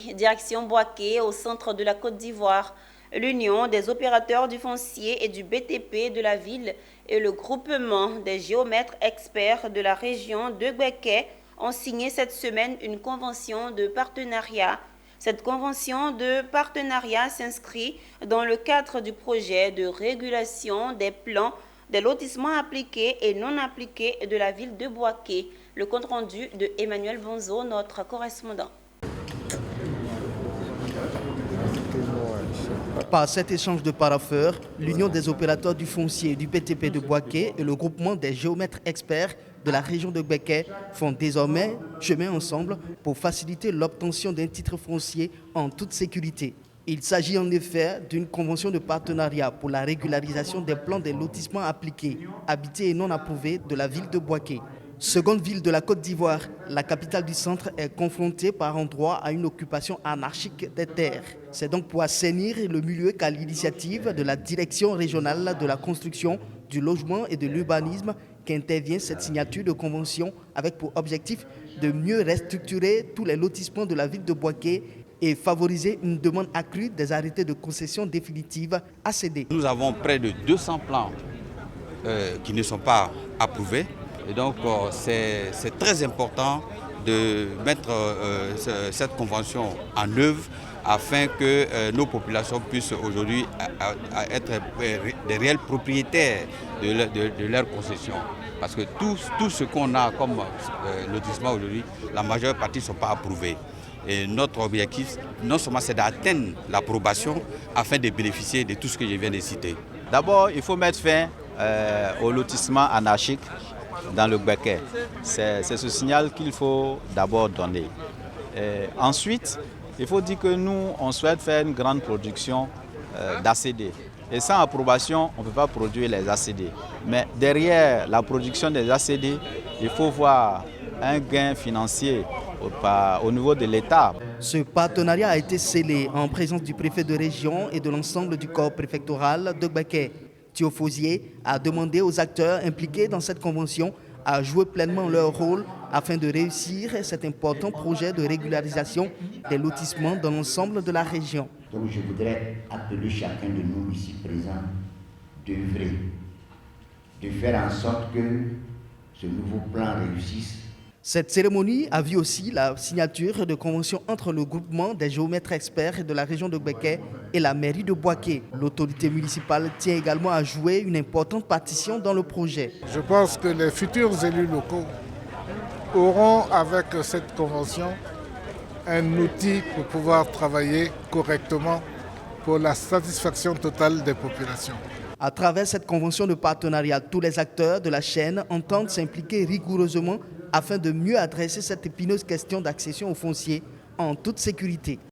Direction Boaké, au centre de la Côte d'Ivoire. L'Union des opérateurs du foncier et du BTP de la ville et le groupement des géomètres experts de la région de Gbeke ont signé cette semaine une convention de partenariat. Cette convention de partenariat s'inscrit dans le cadre du projet de régulation des plans des lotissements appliqués et non appliqués de la ville de Boaké. Le compte-rendu de Emmanuel Bonzo, notre correspondant. Par cet échange de parapheurs, l'Union des opérateurs du foncier et du BTP de Boaké et le groupement des géomètres experts de la région de Gbeke font désormais chemin ensemble pour faciliter l'obtention d'un titre foncier en toute sécurité. Il s'agit en effet d'une convention de partenariat pour la régularisation des plans des lotissements appliqués, habités et non approuvés de la ville de Boaké. Seconde ville de la Côte d'Ivoire, la capitale du centre est confrontée par endroits à une occupation anarchique des terres. C'est donc pour assainir le milieu qu'à l'initiative de la Direction régionale de la construction, du logement et de l'urbanisme qu'intervient cette signature de convention avec pour objectif de mieux restructurer tous les lotissements de la ville de Boaké et favoriser une demande accrue des arrêtés de concession définitive à céder. Nous avons près de 200 plans qui ne sont pas approuvés. Et donc, c'est très important de mettre cette convention en œuvre afin que nos populations puissent aujourd'hui être des réels propriétaires de leurs concessions. Parce que tout ce qu'on a comme lotissement aujourd'hui, la majeure partie ne sont pas approuvés. Et notre objectif, non seulement c'est d'atteindre l'approbation afin de bénéficier de tout ce que je viens de citer. D'abord, il faut mettre fin au lotissement anarchique dans le Gbeke. C'est ce signal qu'il faut d'abord donner. Ensuite, il faut dire que nous, on souhaite faire une grande production d'ACD. Et sans approbation, on ne peut pas produire les ACD. Mais derrière la production des ACD, il faut voir un gain financier au niveau de l'État. Ce partenariat a été scellé en présence du préfet de région et de l'ensemble du corps préfectoral de Gbeke. Thio Fosier a demandé aux acteurs impliqués dans cette convention à jouer pleinement leur rôle afin de réussir cet important projet de régularisation des lotissements dans l'ensemble de la région. Donc je voudrais appeler chacun de nous ici présents d'œuvrer, de faire en sorte que ce nouveau plan réussisse. Cette cérémonie a vu aussi la signature de convention entre le groupement des géomètres experts de la région de Gbeke et la mairie de Boaké. L'autorité municipale tient également à jouer une importante partition dans le projet. Je pense que les futurs élus locaux auront avec cette convention un outil pour pouvoir travailler correctement pour la satisfaction totale des populations. À travers cette convention de partenariat, tous les acteurs de la chaîne entendent s'impliquer rigoureusement afin de mieux adresser cette épineuse question d'accession au foncier en toute sécurité.